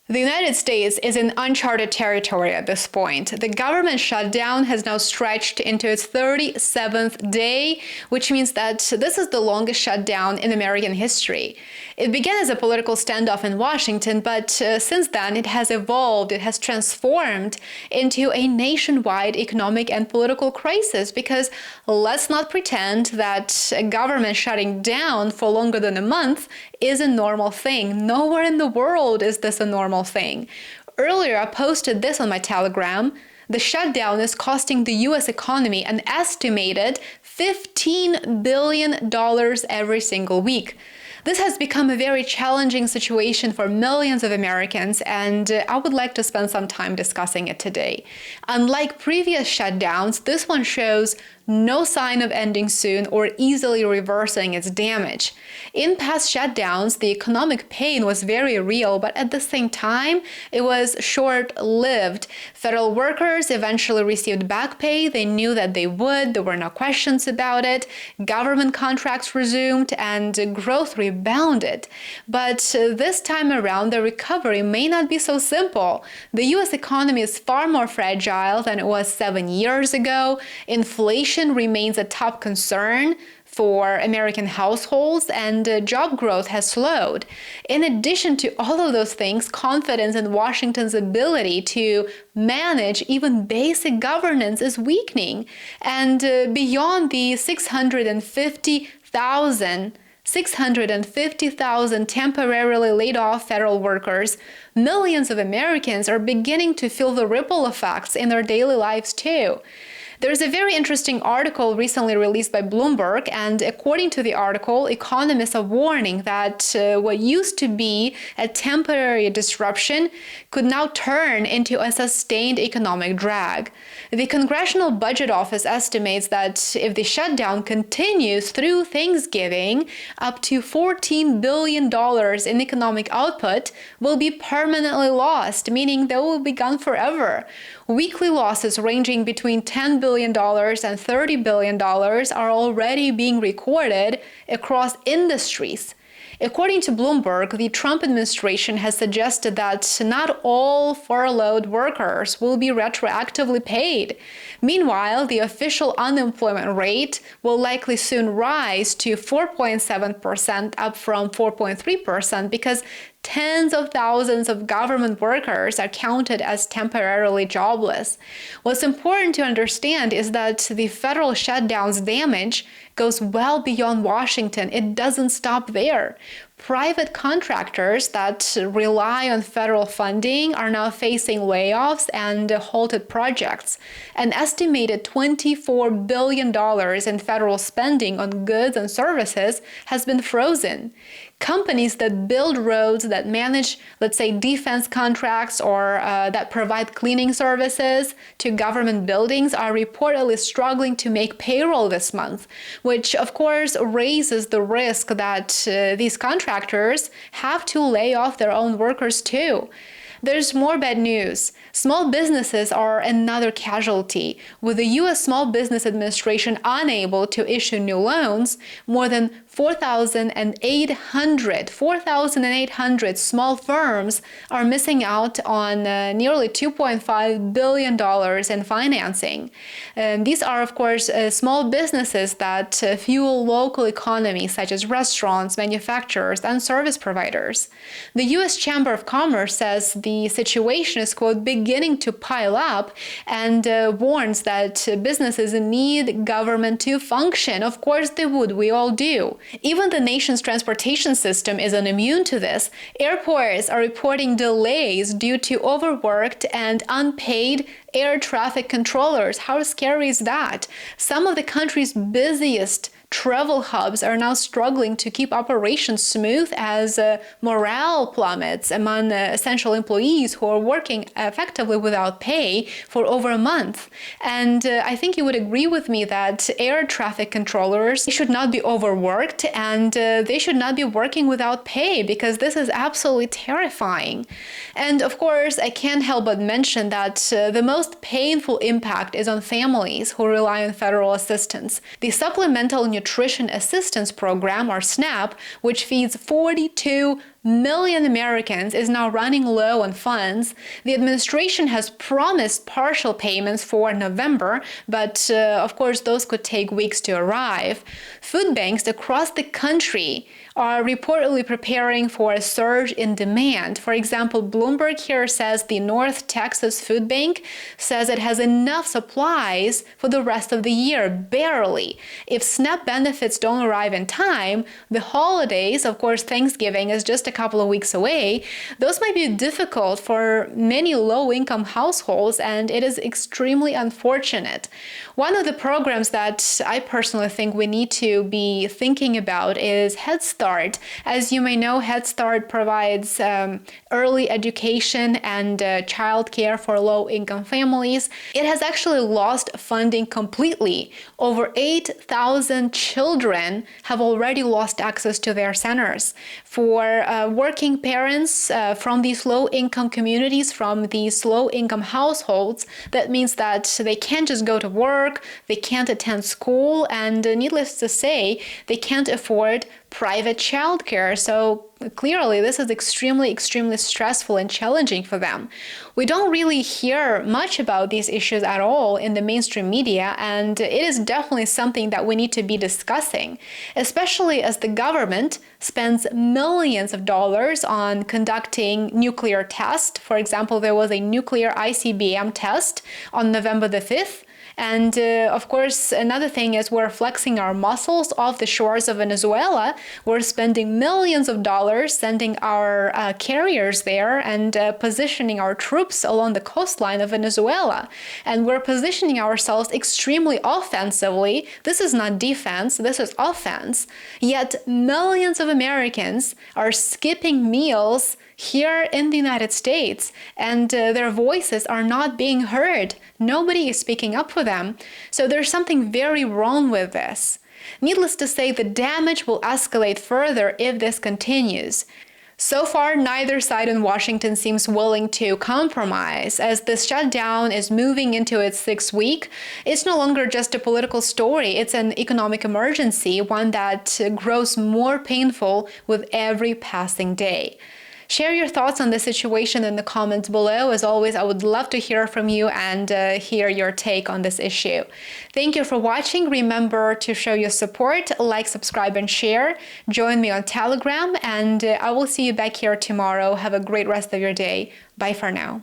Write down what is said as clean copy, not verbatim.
The United States is in uncharted territory at this point. The government shutdown has now stretched into its 37th day, which means that this is the longest shutdown in American history. It began as a political standoff in Washington, but since then it has evolved, it has transformed into a nationwide economic and political crisis, because let's not pretend that a government shutting down for longer than a month is a normal thing. Nowhere in the world is this a normal thing. Earlier, I posted this on my Telegram. The shutdown is costing the US economy an estimated $15 billion every single week. This has become a very challenging situation for millions of Americans, and I would like to spend some time discussing it today. Unlike previous shutdowns, this one shows no sign of ending soon or easily reversing its damage. In past shutdowns, the economic pain was very real, but at the same time, it was short-lived. Federal workers eventually received back pay. They knew that they would. There were no questions about it. Government contracts resumed and growth rebounded. But this time around, the recovery may not be so simple. The US economy is far more fragile than it was 7 years ago. Inflation remains a top concern for American households, and job growth has slowed. In addition to all of those things, confidence in Washington's ability to manage even basic governance is weakening. And beyond the 650,000 temporarily laid off federal workers, millions of Americans are beginning to feel the ripple effects in their daily lives too. There's a very interesting article recently released by Bloomberg, and according to the article, economists are warning that what used to be a temporary disruption could now turn into a sustained economic drag. The Congressional Budget Office estimates that if the shutdown continues through Thanksgiving, up to $14 billion in economic output will be permanently lost, meaning they will be gone forever. Weekly losses ranging between $10 billion and $30 billion are already being recorded across industries. According to Bloomberg, the Trump administration has suggested that not all furloughed workers will be retroactively paid. Meanwhile, the official unemployment rate will likely soon rise to 4.7%, up from 4.3%, because tens of thousands of government workers are counted as temporarily jobless. What's important to understand is that the federal shutdown's damage goes well beyond Washington. It doesn't stop there. Private contractors that rely on federal funding are now facing layoffs and halted projects. An estimated $24 billion in federal spending on goods and services has been frozen. Companies that build roads, that manage, let's say, defense contracts, or that provide cleaning services to government buildings are reportedly struggling to make payroll this month, which of course raises the risk that these contractors have to lay off their own workers too. There's more bad news. Small businesses are another casualty. With the U.S. Small Business Administration unable to issue new loans, more than 4,800 small firms are missing out on nearly $2.5 billion in financing. These are, of course, small businesses that fuel local economies, such as restaurants, manufacturers, and service providers. The U.S. Chamber of Commerce says the situation is, quote, beginning to pile up, and warns that businesses need government to function. Of course they would, we all do. Even the nation's transportation system isn't immune to this. Airports are reporting delays due to overworked and unpaid air traffic controllers. How scary is that? Some of the country's busiest travel hubs are now struggling to keep operations smooth as morale plummets among essential employees who are working effectively without pay for over a month. And I think you would agree with me that air traffic controllers should not be overworked, and they should not be working without pay, because this is absolutely terrifying. And of course, I can't help but mention that the most painful impact is on families who rely on federal assistance. The Supplemental Nutrition Assistance Program, or SNAP, which feeds 42 million Americans is now running low on funds. The administration has promised partial payments for November, but of course those could take weeks to arrive. Food banks across the country are reportedly preparing for a surge in demand. For example, Bloomberg here says the North Texas Food Bank says it has enough supplies for the rest of the year, barely. If SNAP benefits don't arrive in time, the holidays, of course Thanksgiving is just a couple of weeks away, those might be difficult for many low-income households, and it is extremely unfortunate. One of the programs that I personally think we need to be thinking about is Head Start. As you may know, Head Start provides early education and child care for low-income families. It has actually lost funding completely. Over 8,000 children have already lost access to their centers. For working parents from these low-income communities, from these low-income households, that means that they can't just go to work, they can't attend school, and needless to say, they can't afford private childcare. So clearly, this is extremely stressful and challenging for them. We don't really hear much about these issues at all in the mainstream media, and it is definitely something that we need to be discussing, especially as the government spends millions of dollars on conducting nuclear tests. For example, there was a nuclear ICBM test on November the 5th. And of course, another thing is we're flexing our muscles off the shores of Venezuela. We're spending millions of dollars sending our carriers there and positioning our troops along the coastline of Venezuela. And we're positioning ourselves extremely offensively. This is not defense, this is offense. Yet millions of Americans are skipping meals here in the United States, and their voices are not being heard. Nobody is speaking up for them. So there's something very wrong with this. Needless to say, the damage will escalate further if this continues. So far, neither side in Washington seems willing to compromise. As the shutdown is moving into its 6th week, it's no longer just a political story. It's an economic emergency, one that grows more painful with every passing day. Share your thoughts on the situation in the comments below. As always, I would love to hear from you and hear your take on this issue. Thank you for watching. Remember to show your support, like, subscribe, and share. Join me on Telegram, and I will see you back here tomorrow. Have a great rest of your day. Bye for now.